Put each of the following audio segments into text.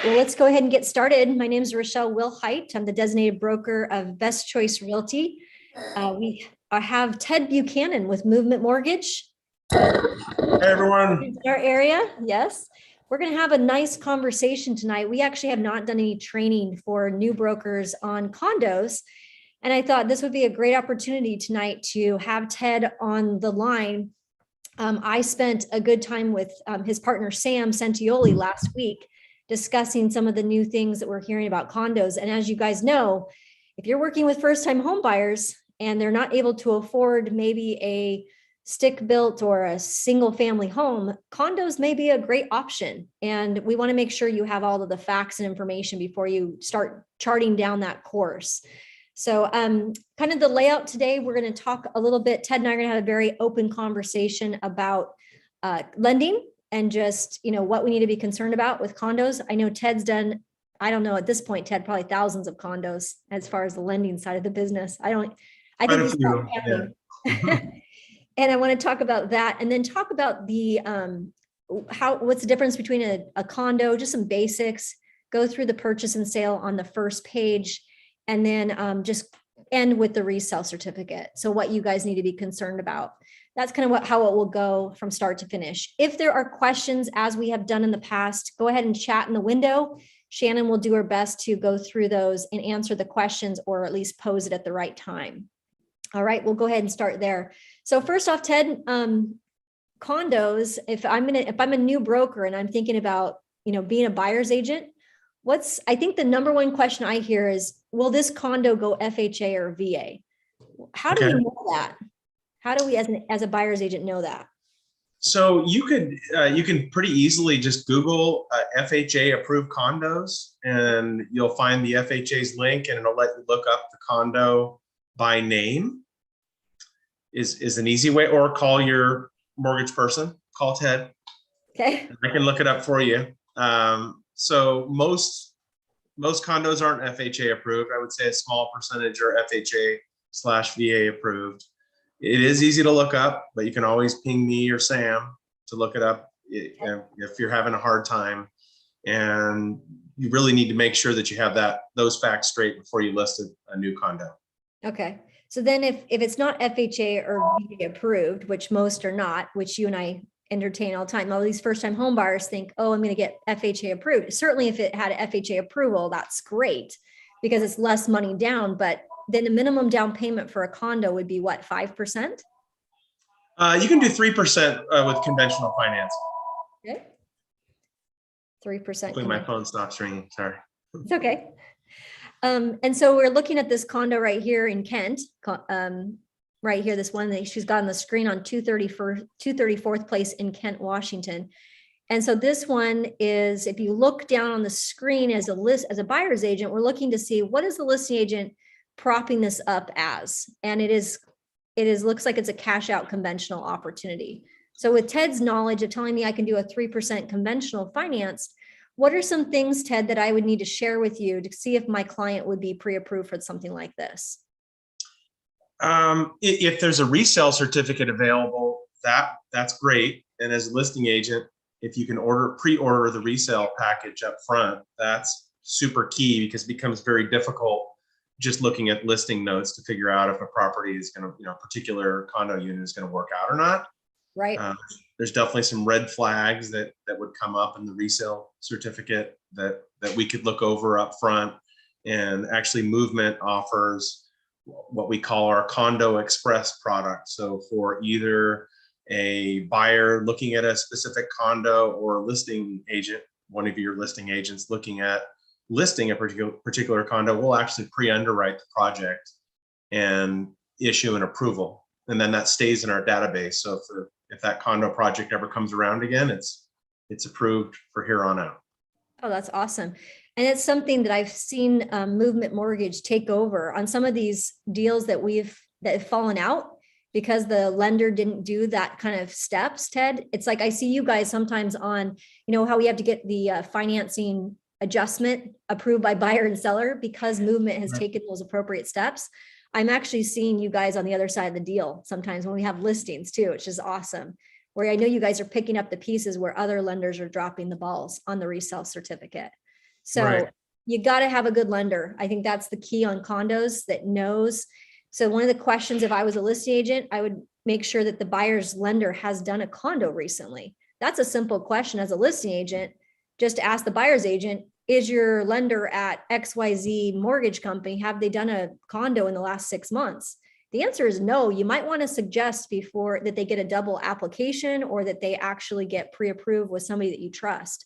well, let's go ahead and get started. My name is Rochelle Wilhite. I'm the designated broker of Best Choice Realty. We have Ted Buchanan with Movement Mortgage. Hey, everyone. In our area, yes. We're going to have a nice conversation tonight. We actually have not done any training for new brokers on condos. And I thought this would be a great opportunity tonight to have Ted on the line. I spent a good time with his partner, Sam Sentioli, last week, discussing some of the new things that we're hearing about condos. And as you guys know, if you're working with first-time home buyers and they're not able to afford maybe a stick-built or a single-family home, condos may be a great option. And we want to make sure you have all of the facts and information before you start charting down that course. So kind of the layout today, we're going to talk a little bit. Ted and I are going to have a very open conversation about lending and just, what we need to be concerned about with condos. I know Ted's done, I don't know at this point, Ted, probably thousands of condos as far as the lending side of the business. I think he's counting. And I want to talk about that and then talk about the what's the difference between a condo, just some basics, go through the purchase and sale on the first page, and then just end with the resale certificate. So what you guys need to be concerned about. That's kind of how it will go from start to finish. If there are questions, as we have done in the past, go ahead and chat in the window. Shannon will do her best to go through those and answer the questions, or at least pose it at the right time. All right, we'll go ahead and start there. So first off, Ted, condos, if I'm a new broker and I'm thinking about, being a buyer's agent, I think the number one question I hear is, will this condo go FHA or VA? How do we know that? How do we, as a buyer's agent, know that? So you can pretty easily just Google FHA approved condos, and you'll find the FHA's link, and it'll let you look up the condo by name. Is an easy way, or call your mortgage person. Call Ted. Okay. I can look it up for you. So most condos aren't FHA approved. I would say a small percentage are FHA/VA approved. It is easy to look up, but you can always ping me or Sam to look it up if you're having a hard time. And you really need to make sure that you have those facts straight before you list a new condo. Okay. So then if it's not FHA or VA approved, which most are not, which you and I entertain all the time, all these first-time home buyers think, oh, I'm going to get FHA approved. Certainly if it had an FHA approval, that's great because it's less money down, but then the minimum down payment for a condo would be what, 5%? You can do 3% with conventional financing. Okay. 3%. Hopefully my phone stops ringing, sorry. It's okay. And so we're looking at this condo right here in Kent, right here, this one that she's got on the screen on 234th Place in Kent, Washington. And so this one is, if you look down on the screen as a buyer's agent, we're looking to see what is the listing agent propping this up as. And it looks like it's a cash out conventional opportunity. So with Ted's knowledge of telling me I can do a 3% conventional finance, what are some things, Ted, that I would need to share with you to see if my client would be pre-approved for something like this? If there's a resale certificate available, that's great. And as a listing agent, if you can pre-order the resale package up front, that's super key, because it becomes very difficult just looking at listing notes to figure out if a property is going to, a particular condo unit is going to work out or not. Right. There's definitely some red flags that would come up in the resale certificate that we could look over up front. And actually Movement offers what we call our Condo Express product. So for either a buyer looking at a specific condo or a listing agent, one of your listing agents looking at listing a particular condo, we'll actually pre-underwrite the project and issue an approval. And then that stays in our database. So if that condo project ever comes around again, it's approved for here on out. Oh, that's awesome. And it's something that I've seen Movement Mortgage take over on some of these deals that have fallen out because the lender didn't do that kind of steps, Ted. It's like I see you guys sometimes on, how we have to get the financing adjustment approved by buyer and seller because Movement has taken those appropriate steps. I'm actually seeing you guys on the other side of the deal sometimes when we have listings too, which is awesome. Where I know you guys are picking up the pieces where other lenders are dropping the balls on the resale certificate. So Right. you got to have a good lender. I think that's the key on condos that knows. So one of the questions, if I was a listing agent, I would make sure that the buyer's lender has done a condo recently. That's a simple question as a listing agent. Just ask the buyer's agent, is your lender at XYZ mortgage company? Have they done a condo in the last 6 months? The answer is no. You might want to suggest before that they get a double application or that they actually get pre-approved with somebody that you trust.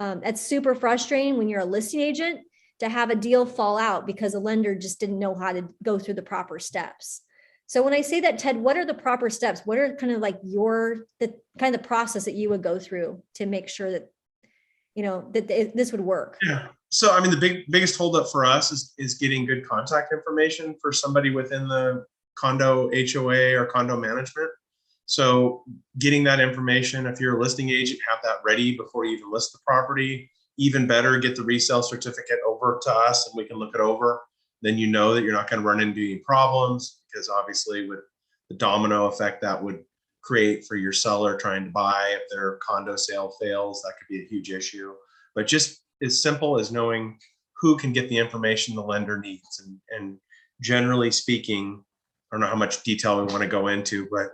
It's super frustrating when you're a listing agent to have a deal fall out because a lender just didn't know how to go through the proper steps. So when I say that, Ted, what are the proper steps? What are kind of like the kind of the process that you would go through to make sure that, this would work? Yeah. So, I mean, the biggest holdup for us is getting good contact information for somebody within the condo HOA or condo management. So getting that information, if you're a listing agent, have that ready before you even list the property. Even better, get the resale certificate over to us and we can look it over. Then you know that you're not going to run into any problems, because obviously with the domino effect that would create for your seller trying to buy, if their condo sale fails, that could be a huge issue. But just as simple as knowing who can get the information the lender needs. And generally speaking, I don't know how much detail we want to go into, but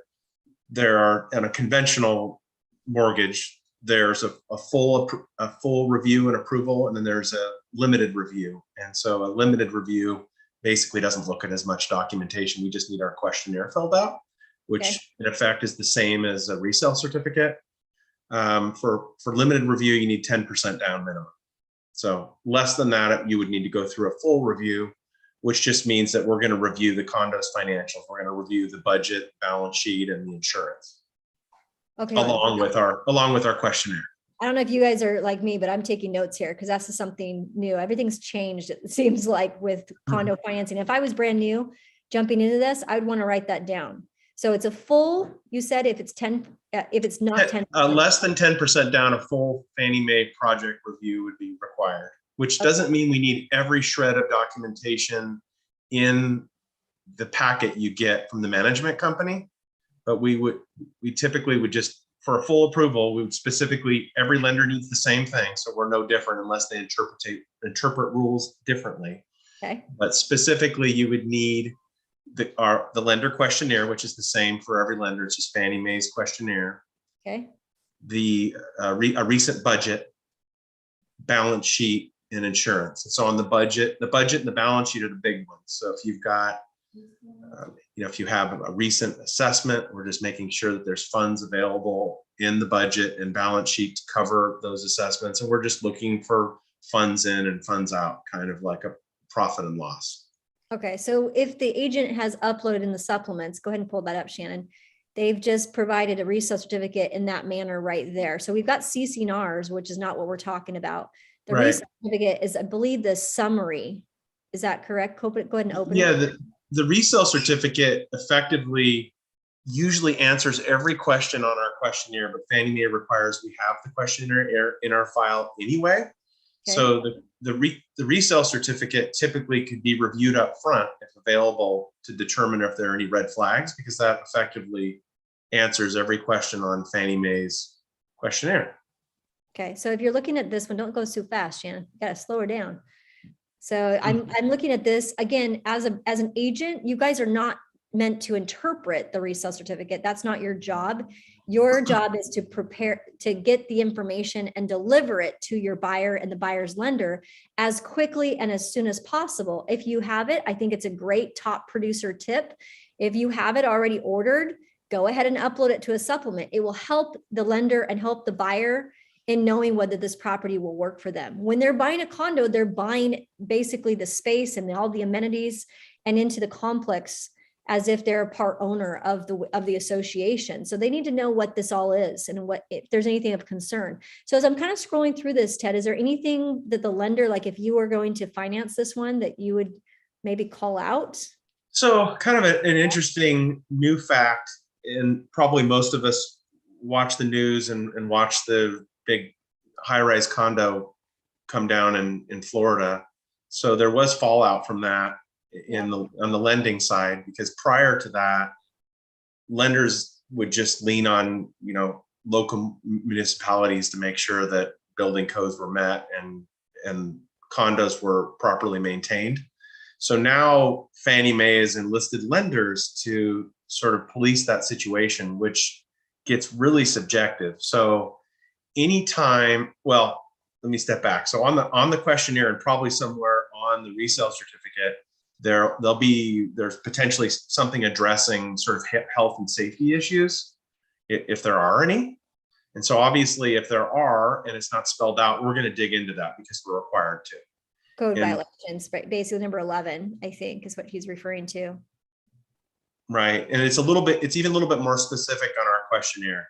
there are, in a conventional mortgage, there's a full review and approval, and then there's a limited review. And so a limited review basically doesn't look at as much documentation. We just need our questionnaire filled out, which in effect is the same as a resale certificate. For limited review, you need 10% down minimum. So less than that, you would need to go through a full review, which just means that we're going to review the condo's financials. We're going to review the budget, balance sheet, and the insurance, Okay. along with our questionnaire. I don't know if you guys are like me, but I'm taking notes here because that's something new. Everything's changed, it seems like, with condo financing. If I was brand new jumping into this, I would want to write that down. So it's a full, you said if it's 10, if it's not 10, less than 10% down, a full Fannie Mae project review would be required, which doesn't mean we need every shred of documentation in the packet you get from the management company. But we typically would just, for a full approval, we would specifically, every lender needs the same thing. So we're no different unless they interpret rules differently. Okay. But specifically, you would need the lender questionnaire, which is the same for every lender. It's just Fannie Mae's questionnaire. Okay. A recent budget, balance sheet, and insurance. And so on the budget and the balance sheet are the big ones. So if you've got, if you have a recent assessment, we're just making sure that there's funds available in the budget and balance sheet to cover those assessments. And we're just looking for funds in and funds out, kind of like a profit and loss. Okay. So if the agent has uploaded in the supplements, go ahead and pull that up, Shannon. They've just provided a resale certificate in that manner right there. So we've got CC&Rs, which is not what we're talking about. The resale certificate is, I believe, the summary. Is that correct? Go ahead and open it. Yeah, the resale certificate effectively usually answers every question on our questionnaire, but Fannie Mae requires we have the questionnaire in our file anyway. Okay. So the resale certificate typically could be reviewed up front if available to determine if there are any red flags, because that effectively answers every question on Fannie Mae's questionnaire. Okay, so if you're looking at this one, don't go too fast, Shannon. You gotta slow her down. So I'm looking at this again as an agent. You guys are not meant to interpret the resale certificate. That's not your job. Your job is to prepare to get the information and deliver it to your buyer and the buyer's lender as quickly and as soon as possible. If you have it, I think it's a great top producer tip. If you have it already ordered, go ahead and upload it to a supplement. It will help the lender and help the buyer in knowing whether this property will work for them. When they're buying a condo, they're buying basically the space and all the amenities and into the complex as if they're a part owner of the association. So they need to know what this all is and what, if there's anything of concern. So as I'm kind of scrolling through this, Ted, is there anything that the lender, like if you were going to finance this one, that you would maybe call out? So kind of an interesting new fact, and probably most of us watch the news and watch the big high-rise condo come down in Florida. So there was fallout from that on the lending side, because prior to that, lenders would just lean on local municipalities to make sure that building codes were met, and condos were properly maintained. So now Fannie Mae has enlisted lenders to sort of police that situation, which gets really subjective. So anytime, well, let me step back. So on the questionnaire and probably somewhere on the resale certificate, there's potentially something addressing sort of health and safety issues, if there are any. And so obviously, if there are, and it's not spelled out, we're going to dig into that because we're required to. Code violations, right? Basically number 11, I think, is what he's referring to. Right. And it's even a little bit more specific on our questionnaire.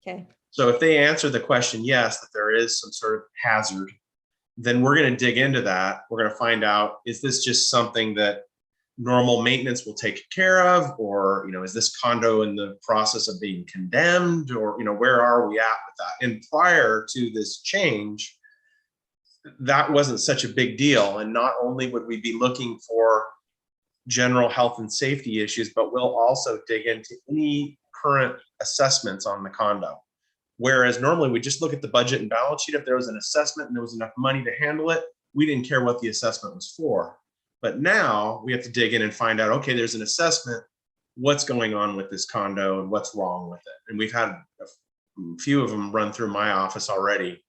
Okay. So if they answer the question, yes, that there is some sort of hazard, then we're going to dig into that. We're going to find out, is this just something that normal maintenance will take care of? Or, is this condo in the process of being condemned? Or, where are we at with that? And prior to this change, that wasn't such a big deal. And not only would we be looking for general health and safety issues, but we'll also dig into any current assessments on the condo. Whereas normally we just look at the budget and balance sheet. If there was an assessment and there was enough money to handle it, we didn't care what the assessment was for. But now we have to dig in and find out, okay, there's an assessment. What's going on with this condo and what's wrong with it? And we've had a few of them run through my office already.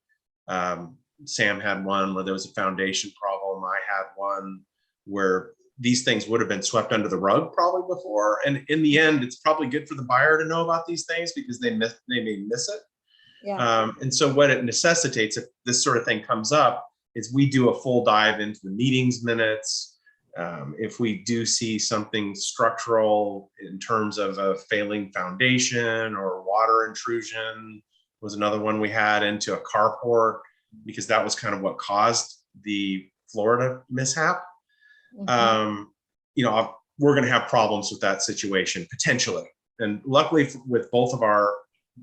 Sam had one where there was a foundation problem. I had one where these things would have been swept under the rug probably before. And in the end, it's probably good for the buyer to know about these things because they may miss it. Yeah. And so what it necessitates, if this sort of thing comes up, is we do a full dive into the meetings minutes. If we do see something structural in terms of a failing foundation or water intrusion, was another one we had into a carport, because that was kind of what caused the Florida mishap. Mm-hmm. We're going to have problems with that situation potentially. And luckily with both of our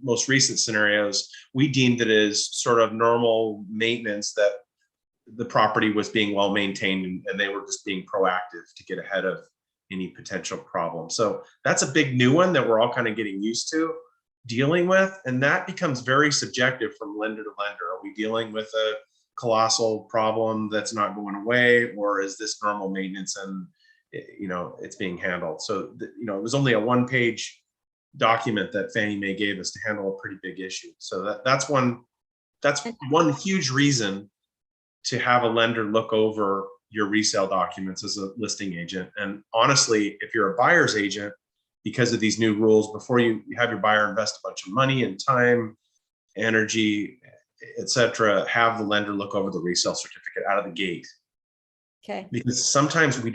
most recent scenarios, we deemed it as sort of normal maintenance, that the property was being well maintained and they were just being proactive to get ahead of any potential problem. So that's a big new one that we're all kind of getting used to dealing with. And that becomes very subjective from lender to lender. Are we dealing with a colossal problem that's not going away, or is this normal maintenance and it's being handled? So it was only a one-page document that Fannie Mae gave us to handle a pretty big issue. So that's one huge reason to have a lender look over your resale documents as a listing agent. And honestly, if you're a buyer's agent, because of these new rules, before you have your buyer invest a bunch of money and time, energy, etc., have the lender look over the resale certificate out of the gate. Okay. Because sometimes we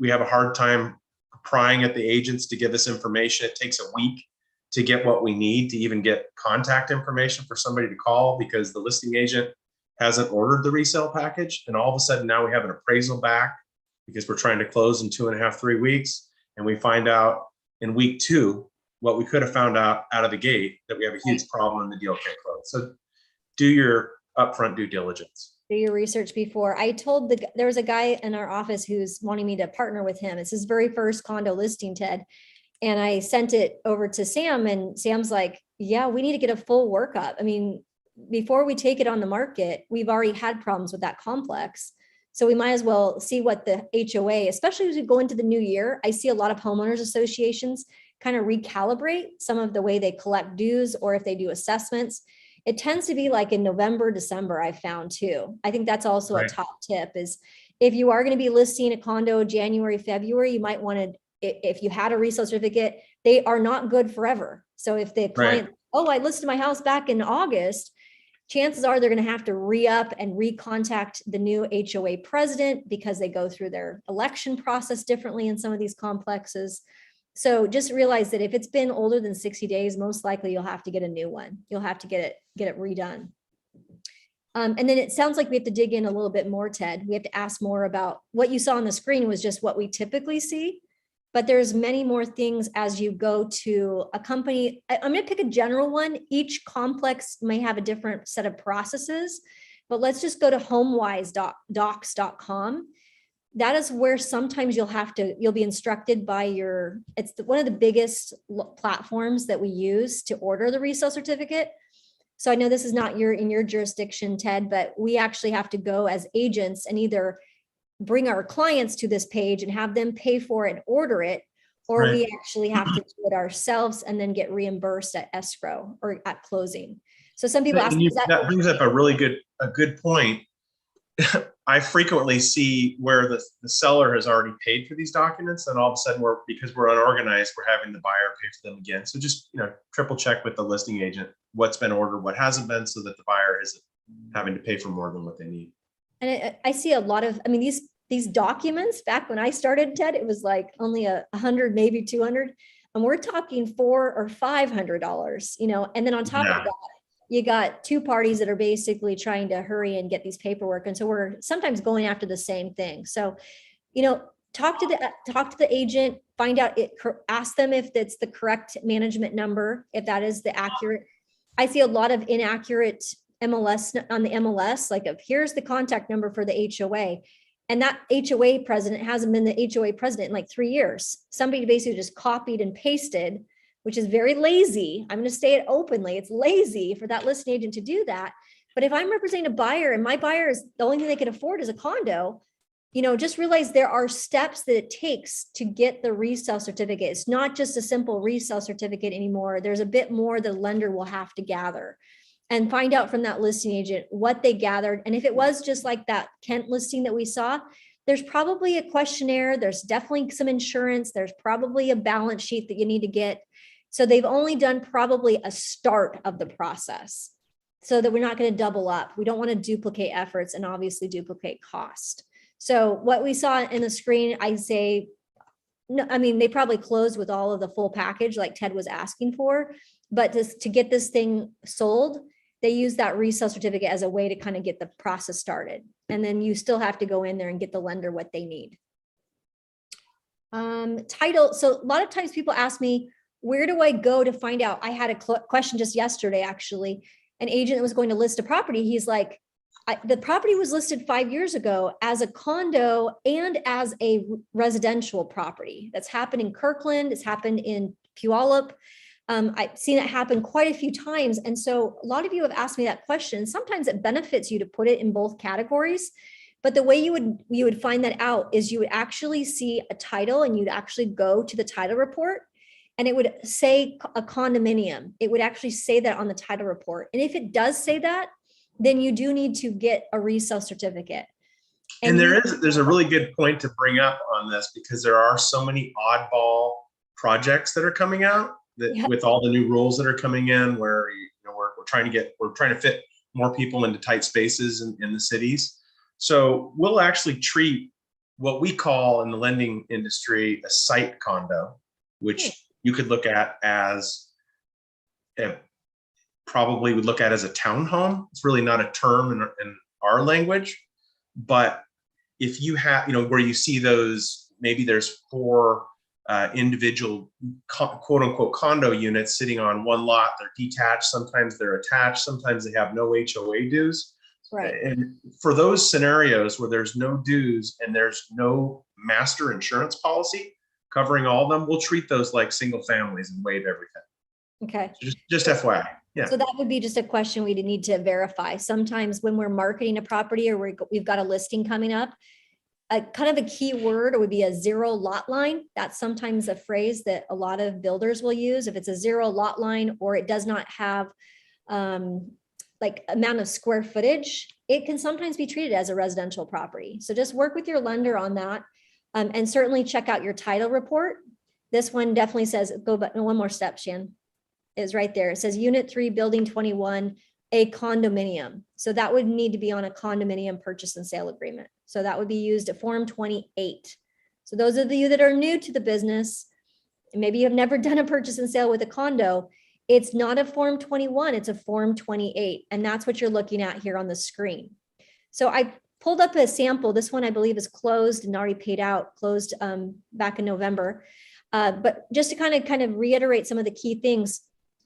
have a hard time prying at the agents to give us information. It takes a week to get what we need to even get contact information for somebody to call, because the listing agent hasn't ordered the resale package. And all of a sudden now we have an appraisal back because we're trying to close in 2.5, 3 weeks. And we find out in week 2 what we could have found out of the gate, that we have a huge problem and the deal can't close. So do your upfront due diligence. Do your research before. There was a guy in our office who's wanting me to partner with him. It's his very first condo listing, Ted. And I sent it over to Sam, and Sam's like, yeah, we need to get a full workup. I mean, before we take it on the market, we've already had problems with that complex. So we might as well see what the HOA, especially as we go into the new year. I see a lot of homeowners associations kind of recalibrate some of the way they collect dues, or if they do assessments. It tends to be like in November, December, I found too. I think that's also Right. a top tip, is if you are going to be listing a condo January, February, you might want to, if you had a resale certificate, they are not good forever. So if the client, I listed my house back in August, chances are they're going to have to re-up and recontact the new HOA president, because they go through their election process differently in some of these complexes. So just realize that if it's been older than 60 days, most likely you'll have to get a new one. You'll have to get it redone. And then it sounds like we have to dig in a little bit more, Ted. We have to ask more about what you saw on the screen was just what we typically see, but there's many more things as you go to a company. I'm going to pick a general one. Each complex may have a different set of processes, but let's just go to homewise.docs.com. That is where sometimes you'll be instructed by one of the biggest platforms that we use to order the resale certificate. So I know this is not in your jurisdiction, Ted, but we actually have to go as agents and either bring our clients to this page and have them pay for it and order it, or we actually have to do it ourselves and then get reimbursed at escrow or at closing. So some people ask me, that brings up a good point. I frequently see where the seller has already paid for these documents, and all of a sudden because we're unorganized, we're having the buyer pay for them again. So just, triple check with the listing agent what's been ordered, what hasn't been, so that the buyer isn't having to pay for more than what they need. And I see a lot of, these documents back when I started, Ted, it was like only 100, maybe 200, and we're talking $400 or $500, and then on top of that, you got two parties that are basically trying to hurry and get these paperwork. And so we're sometimes going after the same thing. So, talk to the agent, find out ask them if it's the correct management number, if that is the accurate. I see a lot of inaccurate MLS on the MLS, like here's the contact number for the HOA. And that HOA president hasn't been the HOA president in like 3 years. Somebody basically just copied and pasted, which is very lazy. I'm going to say it openly. It's lazy for that listing agent to do that. But if I'm representing a buyer and my buyer is the only thing they can afford is a condo, just realize there are steps that it takes to get the resale certificate. It's not just a simple resale certificate anymore. There's a bit more the lender will have to gather and find out from that listing agent what they gathered. And if it was just like that Kent listing that we saw, there's probably a questionnaire. There's definitely some insurance. There's probably a balance sheet that you need to get. So they've only done probably a start of the process so that we're not going to double up. We don't want to duplicate efforts and obviously duplicate cost. So what we saw in the screen, I'd say, no, they probably closed with all of the full package like Ted was asking for, but to get this thing sold, they use that resale certificate as a way to kind of get the process started. And then you still have to go in there and get the lender what they need. Title. So a lot of times people ask me, where do I go to find out? I had a question just yesterday, actually, an agent that was going to list a property. He's like, the property was listed 5 years ago as a condo and as a residential property. That's happened in Kirkland. It's happened in Puyallup. I've seen it happen quite a few times. And so a lot of you have asked me that question. Sometimes it benefits you to put it in both categories. But the way you would find that out is you would actually see a title and you'd actually go to the title report and it would say a condominium. It would actually say that on the title report. And if it does say that, then you do need to get a resale certificate. And there's a really good point to bring up on this, because there are so many oddball projects that are coming out that with all the new rules that are coming in, where we're trying to fit more people into tight spaces in the cities. So we'll actually treat what we call in the lending industry a site condo, which you could look at as probably would look at as a townhome. It's really not a term in our language, but if you have, where you see those, maybe there's 4 individual quote unquote condo units sitting on one lot. They're detached. Sometimes they're attached. Sometimes they have no HOA dues. Right. And for those scenarios where there's no dues and there's no master insurance policy covering all of them, we'll treat those like single families and waive everything. Okay. So just FYI. Yeah. So that would be just a question we need to verify. Sometimes when we're marketing a property or we've got a listing coming up, a kind of a key word would be a 0 lot line. That's sometimes a phrase that a lot of builders will use. If it's a 0 lot line or it does not have like amount of square footage, it can sometimes be treated as a residential property. So just work with your lender on that, and certainly check out your title report. This one definitely says, go back one more step, Shan, is right there. It says Unit 3, Building 21, a condominium. So that would need to be on a condominium purchase and sale agreement. So that would be used at Form 28. So those of you that are new to the business, and maybe you have never done a purchase and sale with a condo, it's not a Form 21, it's a Form 28. And that's what you're looking at here on the screen. So I pulled up a sample. This one I believe is closed and already paid out, closed back in November. But just to kind of reiterate some of the key things,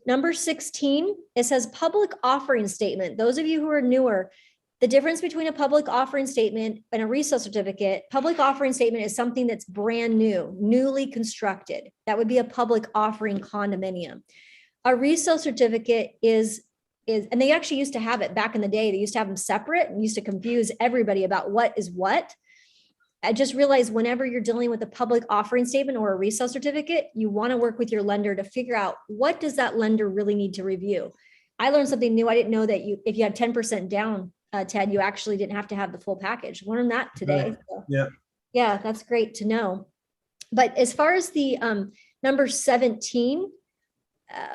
number 16, it says public offering statement. Those of you who are newer, the difference between a public offering statement and a resale certificate, public offering statement is something that's brand new, newly constructed. That would be a public offering condominium. A resale certificate is and they actually used to have it back in the day. They used to have them separate and used to confuse everybody about what is what. I just realized whenever you're dealing with a public offering statement or a resale certificate, you want to work with your lender to figure out what does that lender really need to review. I learned something new. I didn't know that if you had 10% down, Ted, you actually didn't have to have the full package. Learned that today. Right. So, Yeah. yeah, that's great to know. But as far as the number 17,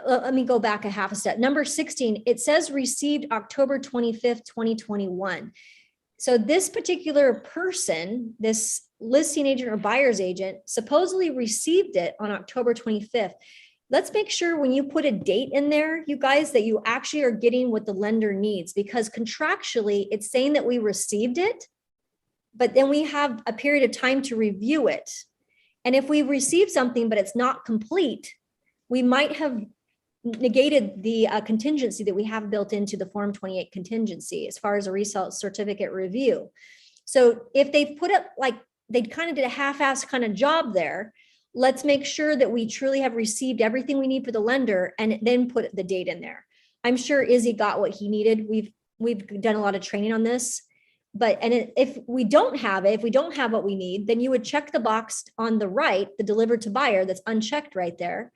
let me go back a half a step. Number 16, it says received October 25th, 2021. So this particular person, this listing agent or buyer's agent, supposedly received it on October 25th. Let's make sure when you put a date in there, you guys, that you actually are getting what the lender needs, because contractually it's saying that we received it, but then we have a period of time to review it. And if we receive something, but it's not complete, we might have negated the contingency that we have built into the Form 28 contingency as far as a resale certificate review. So if they've put up, like they kind of did a half-assed kind of job there, let's make sure that we truly have received everything we need for the lender and then put the date in there. I'm sure Izzy got what he needed. We've done a lot of training on this, if we don't have it, if we don't have what we need, then you would check the box on the right, the delivered to buyer that's unchecked right there,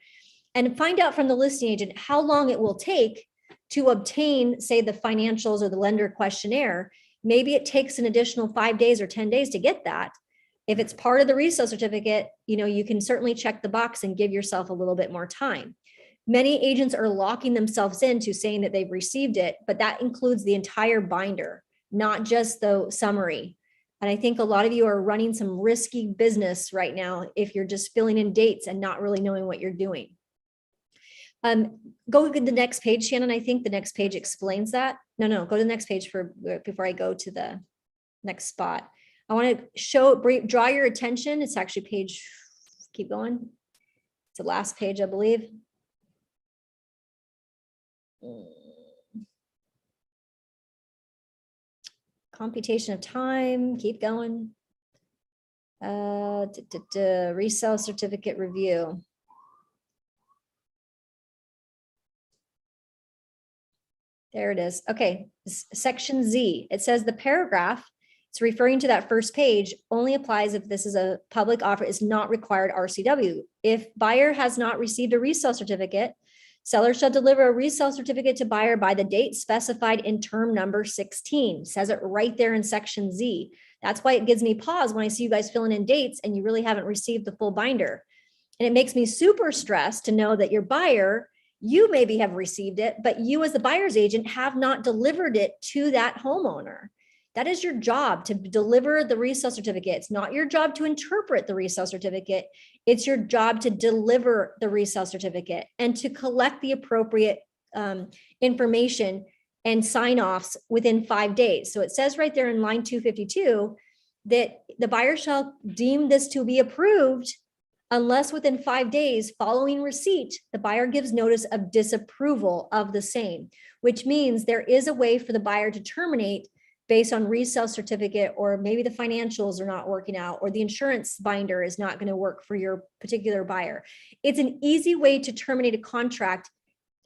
and find out from the listing agent how long it will take to obtain, say, the financials or the lender questionnaire. Maybe it takes an additional 5 days or 10 days to get that. If it's part of the resale certificate, you can certainly check the box and give yourself a little bit more time. Many agents are locking themselves into saying that they've received it, but that includes the entire binder, not just the summary. And I think a lot of you are running some risky business right now if you're just filling in dates and not really knowing what you're doing. Go to the next page, Shannon. I think the next page explains that. No, go to the next page before I go to the next spot. I want to draw your attention. It's actually page, keep going. It's the last page, I believe. Computation of time, keep going. Resale certificate review. There it is. Okay, section Z. It says the paragraph, it's referring to that first page, only applies if this is a public offer, is not required RCW. If buyer has not received a resale certificate, seller shall deliver a resale certificate to buyer by the date specified in term number 16. It says it right there in section Z. That's why it gives me pause when I see you guys filling in dates and you really haven't received the full binder. And it makes me super stressed to know that your buyer, you maybe have received it, but you as the buyer's agent have not delivered it to that homeowner. That is your job, to deliver the resale certificate. It's not your job to interpret the resale certificate. It's your job to deliver the resale certificate and to collect the appropriate information and sign-offs within 5 days. So it says right there in line 252 that the buyer shall deem this to be approved unless within 5 days following receipt, the buyer gives notice of disapproval of the same, which means there is a way for the buyer to terminate based on resale certificate, or maybe the financials are not working out, or the insurance binder is not going to work for your particular buyer. It's an easy way to terminate a contract,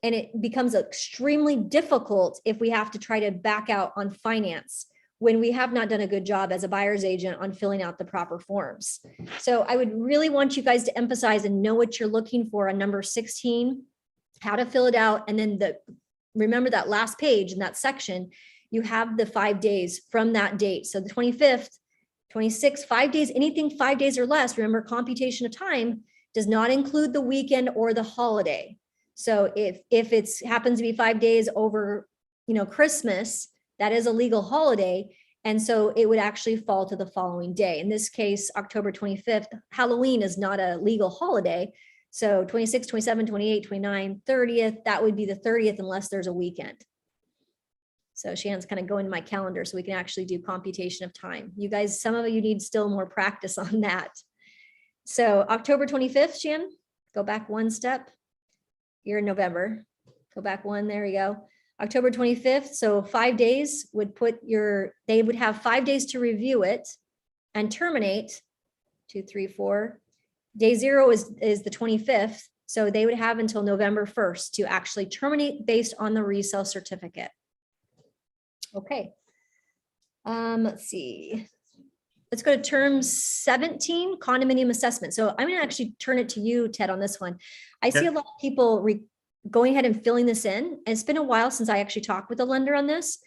and it becomes extremely difficult if we have to try to back out on finance when we have not done a good job as a buyer's agent on filling out the proper forms. So I would really want you guys to emphasize and know what you're looking for on number 16, how to fill it out, and then remember that last page in that section, you have the 5 days from that date. So the 25th, 26th, 5 days, anything 5 days or less, remember computation of time does not include the weekend or the holiday. So if it happens to be 5 days over, Christmas, that is a legal holiday. And so it would actually fall to the following day. In this case, October 25th, Halloween is not a legal holiday. So 26, 27, 28, 29, 30th, that would be the 30th unless there's a weekend. So Shannon's kind of going to my calendar so we can actually do computation of time. You guys, some of you need still more practice on that. So October 25th, Shannon, go back one step. You're in November. Go back one, there you go. October 25th, so 5 days would they would have 5 days to review it and terminate. 2, 3, 4. Day 0 is the 25th. So they would have until November 1st to actually terminate based on the resale certificate. Okay. Let's see. Let's go to term 17, condominium assessment. So I'm going to actually turn it to you, Ted, on this one. I see a lot of people going ahead and filling this in. And it's been a while since I actually talked with a lender on this.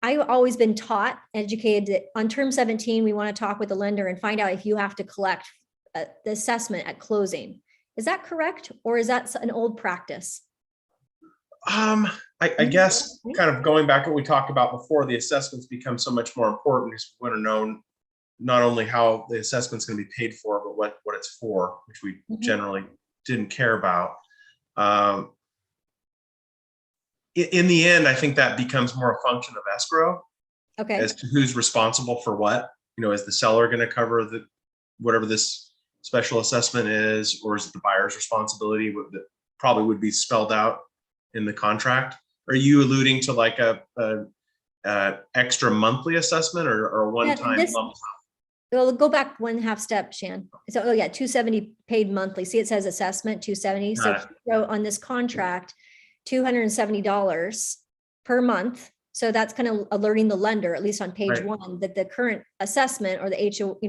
I've always been taught, educated that on term 17, we want to talk with the lender and find out if you have to collect the assessment at closing. Is that correct? Or is that an old practice? I guess kind of going back to what we talked about before, the assessments become so much more important because we want to know not only how the assessment's going to be paid for, but what it's for, which we generally didn't care about. In the end, I think that becomes more a function of escrow. Okay. As to who's responsible for what. Is the seller going to cover whatever this special assessment is, or is it the buyer's responsibility? That probably would be spelled out in the contract. Are you alluding to like a extra monthly assessment or a one-time lump sum? Well, go back 1.5 step, Shan. So, oh yeah, 270 paid monthly. See, it says assessment 270. So on this contract, $270 per month. So that's kind of alerting the lender, at least on page 1, that the current assessment or the HO,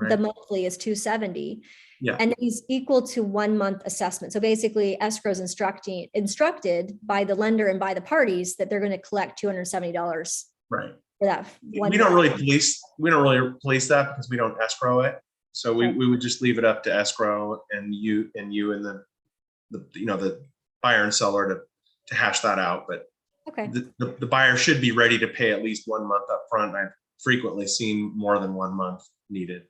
the monthly is 270. Yeah. And he's equal to 1 month assessment. So basically escrow is instructed by the lender and by the parties that they're going to collect $270. Right. For that we don't really police that because we don't escrow it. So we would just leave it up to escrow and you and the buyer and seller to hash that out. But the buyer should be ready to pay at least 1 month up front. I've frequently seen more than 1 month needed.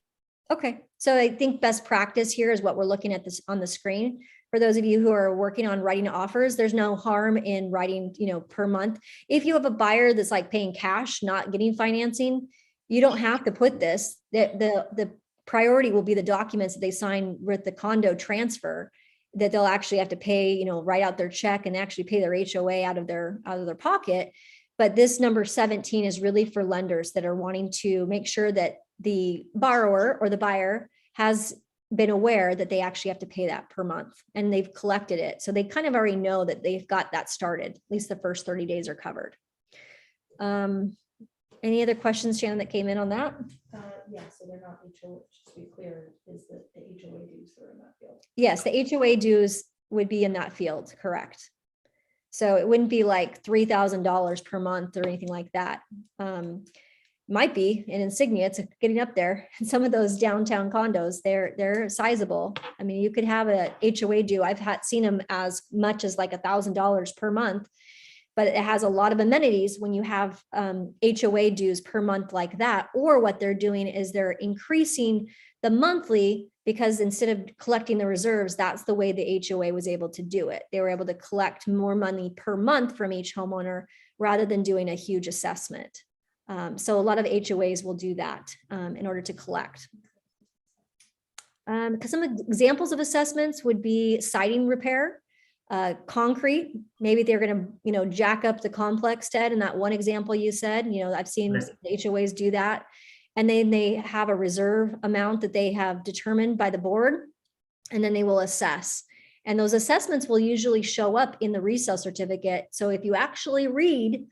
Okay. So I think best practice here is what we're looking at this on the screen. For those of you who are working on writing offers, there's no harm in writing, per month. If you have a buyer that's like paying cash, not getting financing, you don't have to put this. The priority will be the documents that they sign with the condo transfer, that they'll actually have to pay, write out their check and actually pay their HOA out of their pocket. But this number 17 is really for lenders that are wanting to make sure that the borrower or the buyer has been aware that they actually have to pay that per month and they've collected it. So they kind of already know that they've got that started. At least the first 30 days are covered. Any other questions, Shannon, that came in on that? Yeah, so they're not HOA, just to be clear, is that the HOA dues are in that field? Yes, the HOA dues would be in that field, correct. So it wouldn't be like $3,000 per month or anything like that. Might be an Insignia, it's getting up there. And some of those downtown condos, they're sizable. I mean, you could have a HOA due. I've seen them as much as like $1,000 per month, but it has a lot of amenities when you have HOA dues per month like that. Or what they're doing is they're increasing the monthly, because instead of collecting the reserves, that's the way the HOA was able to do it. They were able to collect more money per month from each homeowner rather than doing a huge assessment. So a lot of HOAs will do that in order to collect. Because some examples of assessments would be siding repair, concrete. Maybe they're going to, jack up the complex, Ted, in that one example you said. I've seen HOAs do that. And then they have a reserve amount that they have determined by the board, and then they will assess. And those assessments will usually show up in the resale certificate. So if you actually read,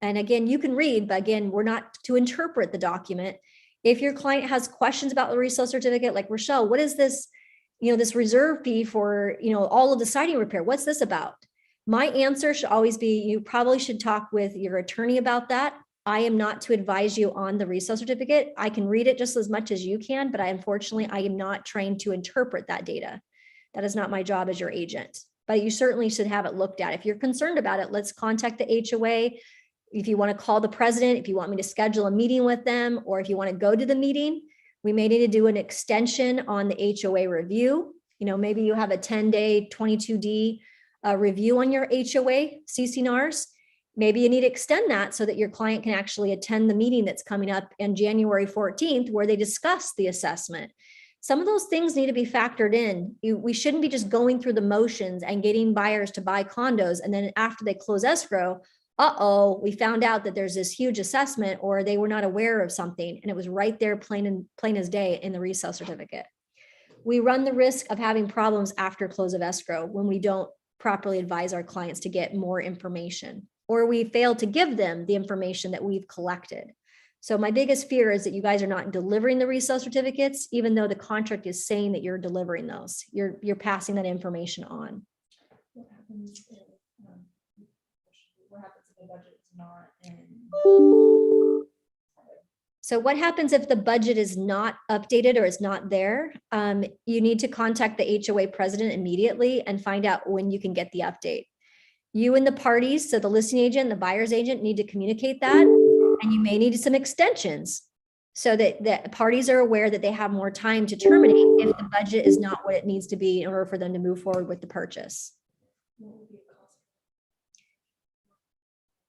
and again, you can read, but again, we're not to interpret the document. If your client has questions about the resale certificate, like, Rochelle, what is this, this reserve fee for, all of the siding repair? What's this about? My answer should always be, you probably should talk with your attorney about that. I am not to advise you on the resale certificate. I can read it just as much as you can, but unfortunately, I am not trained to interpret that data. That is not my job as your agent, but you certainly should have it looked at. If you're concerned about it, let's contact the HOA. If you want to call the president, if you want me to schedule a meeting with them, or if you want to go to the meeting, we may need to do an extension on the HOA review. Maybe you have a 10-day 22D review on your HOA CCNRs. Maybe you need to extend that so that your client can actually attend the meeting that's coming up on January 14th, where they discuss the assessment. Some of those things need to be factored in. We shouldn't be just going through the motions and getting buyers to buy condos, and then after they close escrow, we found out that there's this huge assessment, or they were not aware of something, and it was right there plain as day in the resale certificate. we run the risk of having problems after close of escrow when we don't properly advise our clients to get more information, or we fail to give them the information that we've collected. So my biggest fear is that you guys are not delivering the resale certificates, even though the contract is saying that you're delivering those. You're passing that information on. What happens if, what happens if the budget is not in? So what happens if the budget is not updated or is not there? You need to contact the HOA president immediately and find out when you can get the update. You and the parties, so the listing agent, and the buyer's agent, need to communicate that, and you may need some extensions so that the parties are aware that they have more time to terminate if the budget is not what it needs to be in order for them to move forward with the purchase.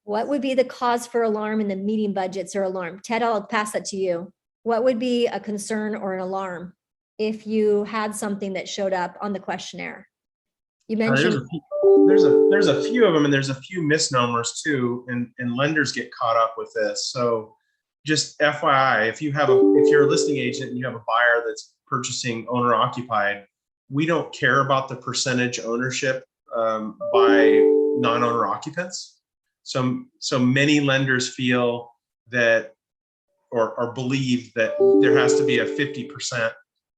What would be the cause for alarm in the meeting budgets or alarm? Ted, I'll pass that to you. What would be a concern or an alarm if you had something that showed up on the questionnaire? You mentioned there's a few of them, and there's a few misnomers too, and lenders get caught up with this. So just FYI, if you're a listing agent and you have a buyer that's purchasing owner occupied, we don't care about the percentage ownership by non-owner occupants. So many lenders feel that or believe that there has to be a 50%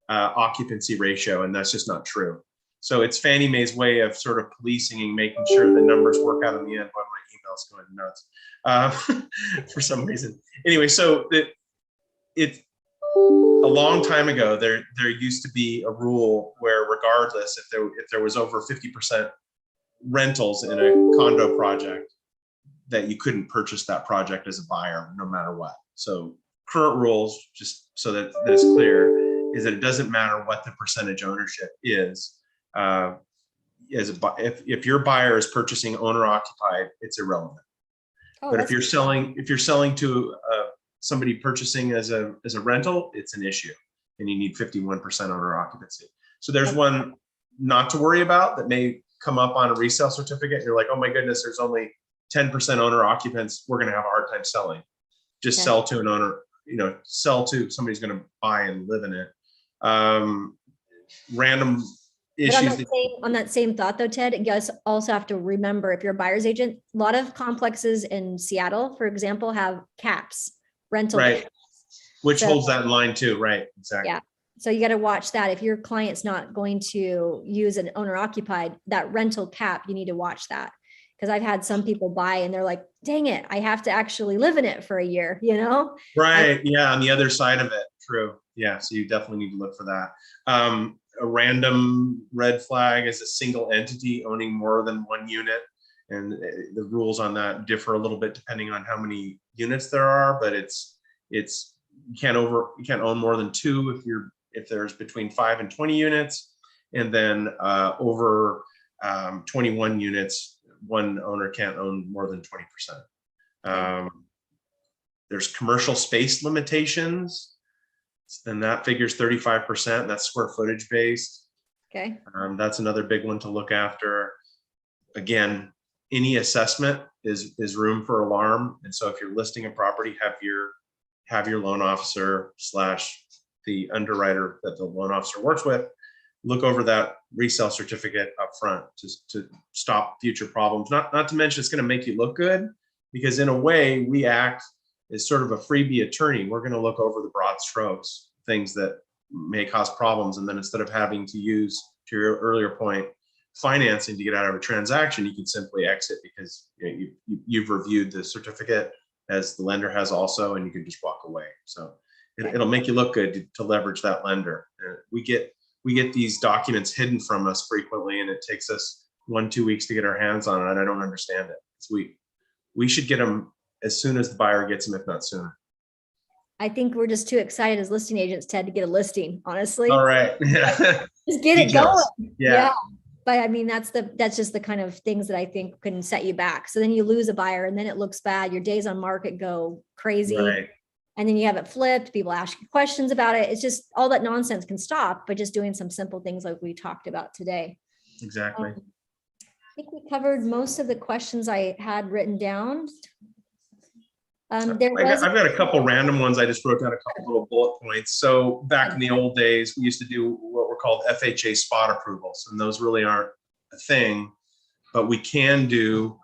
occupancy ratio, and that's just not true. So it's Fannie Mae's way of sort of policing and making sure the numbers work out in the end. Why my email's going nuts for some reason. Anyway, so it's a long time ago. There used to be a rule where, regardless if there was over 50% rentals in a condo project, that you couldn't purchase that project as a buyer, no matter what. So current rules, just so that it's clear, is that it doesn't matter what the percentage ownership is. If your buyer is purchasing owner occupied, it's irrelevant. Oh, but if you're selling to somebody purchasing as a rental, it's an issue, and you need 51% owner occupancy. So there's one not to worry about that may come up on a resale certificate. You're like, oh my goodness, there's only 10% owner occupants. We're going to have a hard time selling. Just sell to an owner, sell to somebody's going to buy and live in it. Random issues. On that same thought though, Ted, you guys also have to remember, if you're a buyer's agent, a lot of complexes in Seattle, for example, have caps, rental caps. Which holds that in line too, right? Exactly. Yeah. So you got to watch that. If your client's not going to use an owner occupied, that rental cap, you need to watch that. Because I've had some people buy and they're like, dang it, I have to actually live in it for a year, Right. Yeah. On the other side of it. True. Yeah. So you definitely need to look for that. A random red flag is a single entity owning more than one unit. And the rules on that differ a little bit depending on how many units there are, but you can't own more than two if there's between 5 and 20 units, and then over 21 units, one owner can't own more than 20%. There's commercial space limitations. Then that figures 35%. That's square footage based. Okay. That's another big one to look after. Again, any assessment is room for alarm. And so if you're listing a property, have your loan officer / the underwriter that the loan officer works with look over that resale certificate up front to stop future problems. Not to mention it's going to make you look good, because in a way we act as sort of a freebie attorney. We're going to look over the broad strokes, things that may cause problems. And then instead of having to use, to your earlier point, financing to get out of a transaction, you can simply exit because you've reviewed the certificate as the lender has also, and you can just walk away. So it'll make you look good to leverage that lender. We get these documents hidden from us frequently, and it takes us 1-2 weeks to get our hands on it. And I don't understand it. We should get them as soon as the buyer gets them, if not sooner. I think we're just too excited as listing agents, Ted, to get a listing, honestly. All right. Yeah. Just get it going. Yeah. But I mean, that's just the kind of things that I think can set you back. So then you lose a buyer and then it looks bad. Your days on market go crazy. Right. And then you have it flipped. People ask you questions about it. It's just all that nonsense can stop by just doing some simple things like we talked about today. Exactly. I think we covered most of the questions I had written down. I've got a couple random ones. I just wrote down a couple little bullet points. So back in the old days, we used to do what were called FHA spot approvals, and those really aren't a thing, but we can do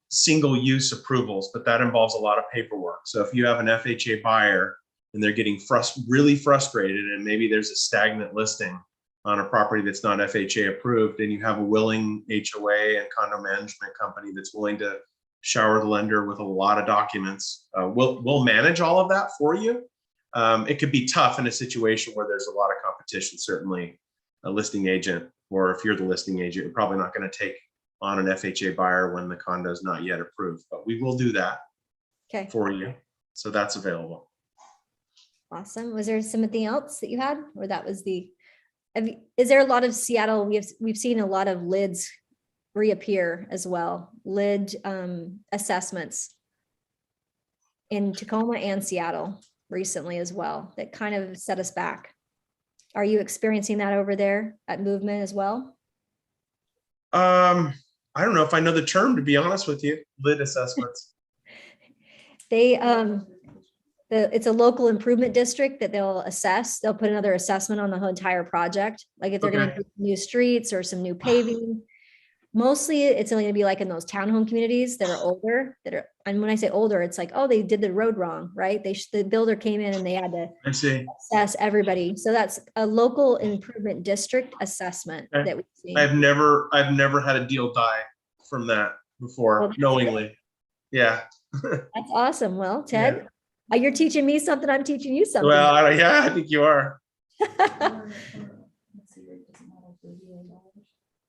single use approvals, but that involves a lot of paperwork. So if you have an FHA buyer and they're getting really frustrated, and maybe there's a stagnant listing on a property that's not FHA approved, and you have a willing HOA and condo management company that's willing to shower the lender with a lot of documents, we'll manage all of that for you. It could be tough in a situation where there's a lot of competition. Certainly a listing agent, or if you're the listing agent, you're probably not going to take on an FHA buyer when the condo is not yet approved, but we will do that for you. So that's available. Awesome. Was there something else that you had, or that was is there a lot of Seattle? We've seen a lot of lids reappear as well. Lid assessments in Tacoma and Seattle recently as well, that kind of set us back. Are you experiencing that over there at Movement as well? I don't know if I know the term, to be honest with you. Lid assessments. They it's a local improvement district that they'll assess. They'll put another assessment on the whole entire project. Like if they're going to do new streets or some new paving. Mostly it's only going to be like in those townhome communities that are older, and when I say older, it's like, oh, they did the road wrong, right? The builder came in and they had to assess everybody. So that's a local improvement district assessment that we've seen. I've never had a deal die from that before, knowingly. Yeah. That's awesome. Well, Ted, you're teaching me something. I'm teaching you something. Well, yeah, I think you are.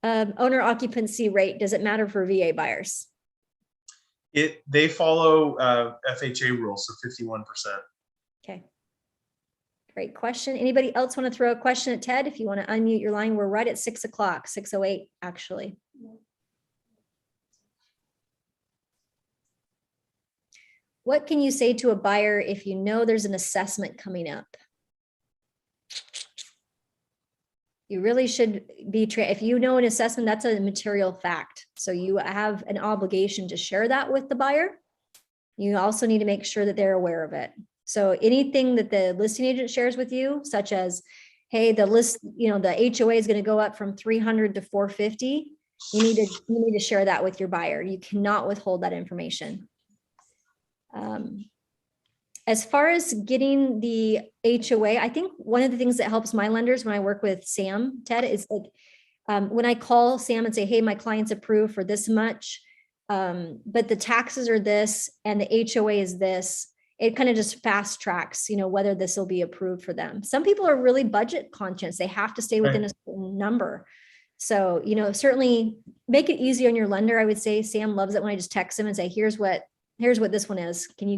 Owner occupancy rate, does it matter for VA buyers? They follow FHA rules, so 51%. Okay. Great question. Anybody else want to throw a question at Ted? If you want to unmute your line, we're right at 6 o'clock, 6:08 actually. What can you say to a buyer if you know there's an assessment coming up? You really should be, if you know an assessment, that's a material fact. So you have an obligation to share that with the buyer. You also need to make sure that they're aware of it. So anything that the listing agent shares with you, such as, hey, the list, the HOA is going to go up from 300 to 450. You need to share that with your buyer. You cannot withhold that information. As far as getting the HOA, I think one of the things that helps my lenders when I work with Sam, Ted, is like when I call Sam and say, hey, my client's approved for this much, but the taxes are this and the HOA is this, it kind of just fast tracks, whether this will be approved for them. Some people are really budget conscious. They have to stay within a certain number. So, certainly make it easy on your lender. I would say Sam loves it when I just text him and say, here's what this one is. Can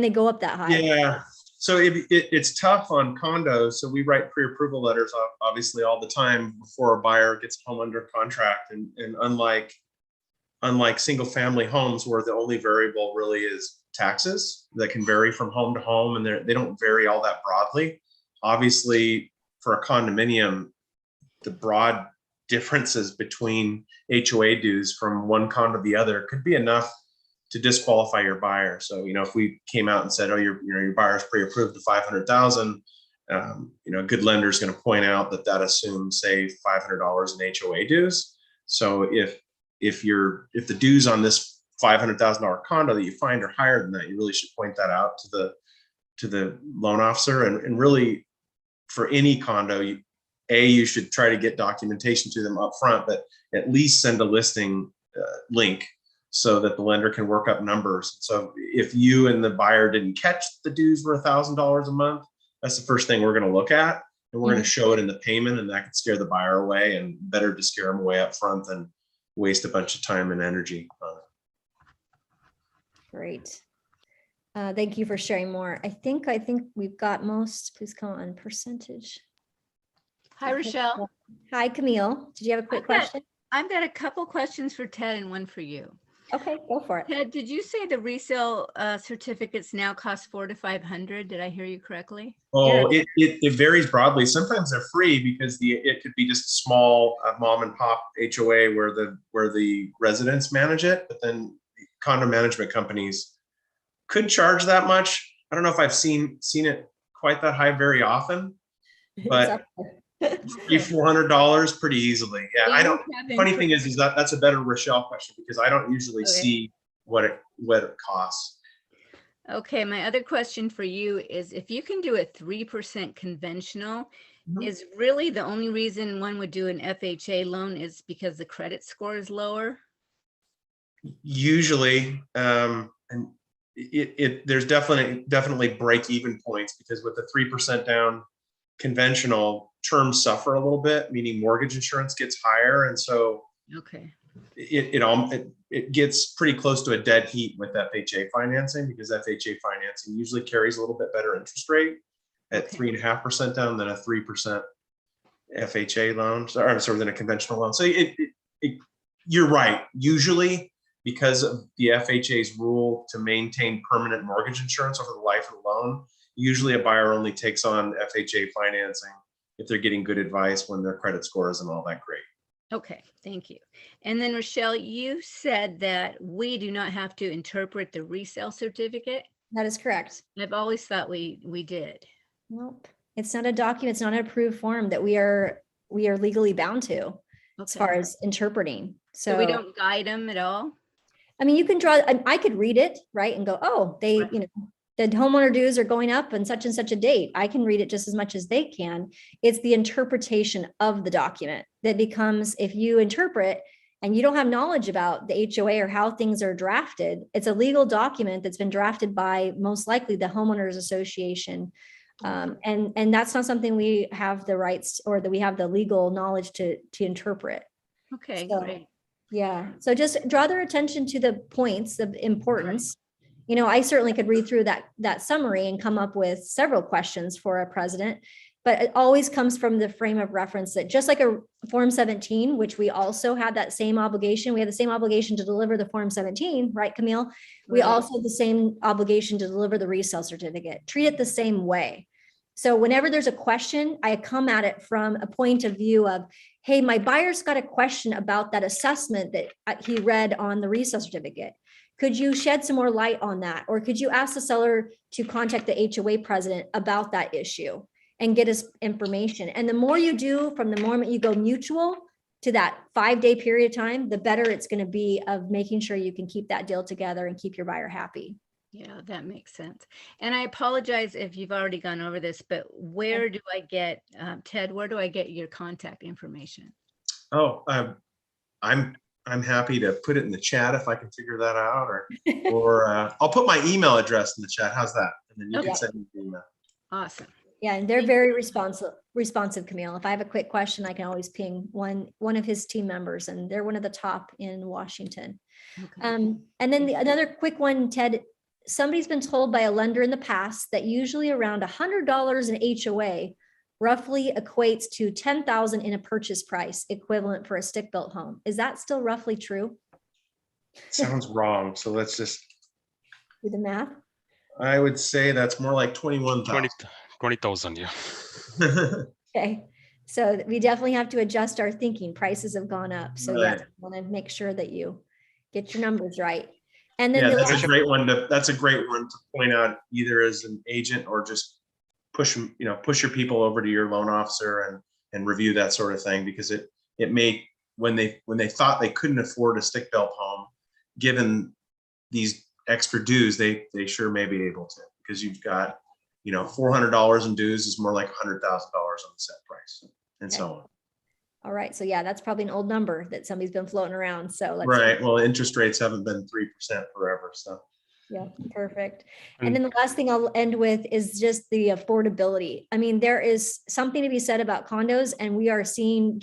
they go up that high? Yeah. So it's tough on condos. So we write pre-approval letters, obviously, all the time before a buyer gets home under contract. And unlike single family homes where the only variable really is taxes that can vary from home to home, and they don't vary all that broadly. Obviously, for a condominium, the broad differences between HOA dues from one condo to the other could be enough to disqualify your buyer. So, if we came out and said, oh, your buyer's pre-approved to 500,000, a good lender is going to point out that assumes, say, $500 in HOA dues. So if the dues on this $500,000 condo that you find are higher than that, you really should point that out to the loan officer. And really, for any condo, you should try to get documentation to them up front, but at least send a listing link so that the lender can work up numbers. So if you and the buyer didn't catch the dues were $1,000 a month, that's the first thing we're going to look at. And we're going to show it in the payment, and that could scare the buyer away, and better to scare them away up front than waste a bunch of time and energy on it. Great. Thank you for sharing more. I think we've got most. Please come on percentage. Hi, Rochelle. Hi, Camille. Did you have a quick question? I've got a couple questions for Ted and one for you. Okay, go for it. Ted, did you say the resale certificates now cost $400 to $500? Did I hear you correctly? Oh, it varies broadly. Sometimes they're free because it could be just a small mom and pop HOA where the residents manage it, but then condo management companies could charge that much. I don't know if I've seen it quite that high very often, but $400 pretty easily. Yeah, So I you don't. have been Funny thing is that that's a better Rochelle question because I don't usually Okay. see what it costs. Okay, my other question for you is if you can do a 3% conventional, Mhm. is really the only reason one would do an FHA loan is because the credit score is lower? Usually, and there's definitely break even points because with the 3% down conventional, terms suffer a little bit, meaning mortgage insurance gets higher, and so Okay, it gets pretty close to a dead heat with FHA financing because FHA financing usually carries a little bit better interest rate at Okay. 3.5% down than a 3% FHA loan, sorry, than a conventional loan. So you're right. Usually, because of the FHA's rule to maintain permanent mortgage insurance over the life of the loan, usually a buyer only takes on FHA financing if they're getting good advice when their credit score isn't all that great. okay, thank you. And then Rochelle, you said that we do not have to interpret the resale certificate. That is correct. I've always thought we did. Nope. It's not a document. It's not an approved form that we are legally bound to as far Okay. as interpreting. So we So, don't guide them at all? I mean, you can draw, I could read it, right? And go, oh, they, Right. you know, the homeowner dues are going up on such and such a date. I can read it just as much as they can. It's the interpretation of the document that becomes, if you interpret and you don't have knowledge about the HOA or how things are drafted, it's a legal document that's been drafted by most likely the homeowners association. And that's not something we have the rights or that we have the legal knowledge to interpret. Okay, So, great. yeah, so just draw their attention to the points of importance. You know, I certainly could read through that summary and come up with several questions for a president, but it always comes from the frame of reference that just like a Form 17, which we also had that same obligation, we have the same obligation to deliver the Form 17, right, Camille? We Right. also have the same obligation to deliver the resale certificate. Treat it the same way. So whenever there's a question, I come at it from a point of view of, hey, my buyer's got a question about that assessment that he read on the resale certificate. Could you shed some more light on that? Or could you ask the seller to contact the HOA president about that issue and get us information? And the more you do from the moment you go mutual to that 5-day period of time, the better it's going to be of making sure you can keep that deal together and keep your buyer happy. Yeah, that makes sense. And I apologize if you've already gone over this, but where do I get, Ted, where do I get your contact information? Oh, I'm happy to put it in the chat if I can figure that out, or I'll put my email address in the chat. How's that? And then you Okay. can send me the email. Awesome. Yeah, and they're very responsive, Camille. If I have a quick question, I can always ping one of his team members, and they're one of the top in Washington. Okay. And then another quick one, Ted, somebody's been told by a lender in the past that usually around $100 in HOA roughly equates to $10,000 in a purchase price equivalent for a stick-built home. Is that still roughly true? Sounds wrong. So let's just, Do the math. I would say that's more like 21,000. 20,000, yeah. Okay, so we definitely have to adjust our thinking. Prices have gone up. So yes, Right. I want to make sure that you get your numbers right. And then Yeah, the that's last- a great one to point out either as an agent or just push your people over to your loan officer and review that sort of thing, because it may, when they thought they couldn't afford a stick built home, given these extra dues, they sure may be able to, because you've got, $400 in dues is more like $100,000 on the set price, and so on. All right, so yeah, that's probably an old number that somebody's been floating around. So let's. Right. Well, interest rates haven't been 3% forever, so. Yeah, perfect. And then the last thing I'll end with is just the affordability. I mean, there is something to be said about condos, and we are seeing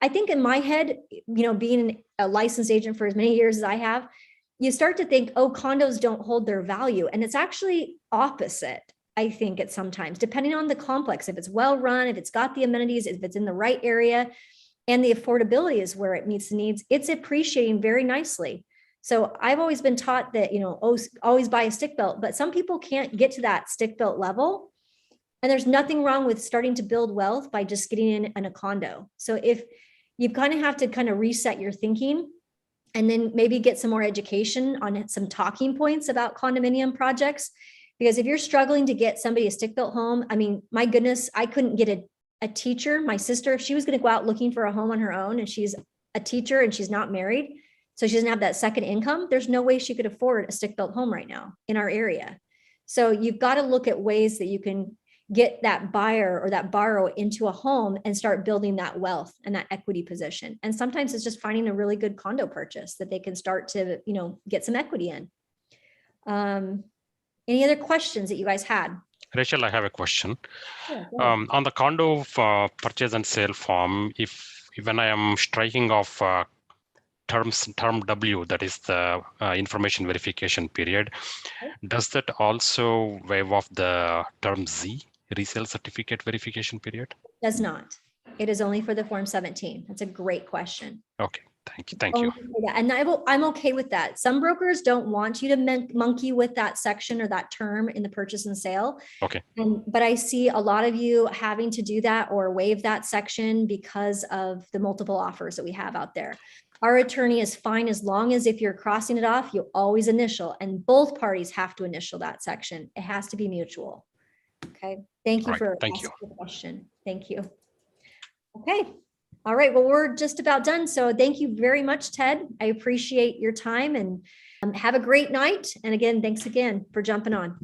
I think in my head, being a licensed agent for as many years as I have, you start to think, oh, condos don't hold their value. And it's actually opposite, I think, at sometimes, depending on the complex, if it's well run, if it's got the amenities, if it's in the right area, and the affordability is where it meets the needs, it's appreciating very nicely. So I've always been taught that, always buy a stick built, but some people can't get to that stick built level. And there's nothing wrong with starting to build wealth by just getting in a condo. So if you kind of have to kind of reset your thinking and then maybe get some more education on some talking points about condominium projects, because if you're struggling to get somebody a stick built home, I mean, my goodness, I couldn't get a teacher, my sister, if she was going to go out looking for a home on her own and she's a teacher and she's not married, so she doesn't have that second income, there's no way she could afford a stick-built home right now in our area. So you've got to look at ways that you can get that buyer or that borrower into a home and start building that wealth and that equity position. And sometimes it's just finding a really good condo purchase that they can start to, get some equity in. Any other questions that you guys had? Rachel, I have a question. Yeah, go ahead. On the condo purchase and sale form, when I am striking off term W, that is the information verification period, does that also waive off the term Z, resale certificate verification period? Does not. It is only for the Form 17. That's a great question. Okay, thank you. And I'm okay with that. Some brokers don't want you to monkey with that section or that term in the purchase and sale. Okay. But I see a lot of you having to do that or waive that section because of the multiple offers that we have out there. Our attorney is fine as long as if you're crossing it off, you always initial, and both parties have to initial that section. It has to be mutual. Okay. Thank you for asking the question. Thank you. Okay. All right. Well, we're just about done. So thank you very much, Ted. I appreciate your time and have a great night. And again, thanks again for jumping on.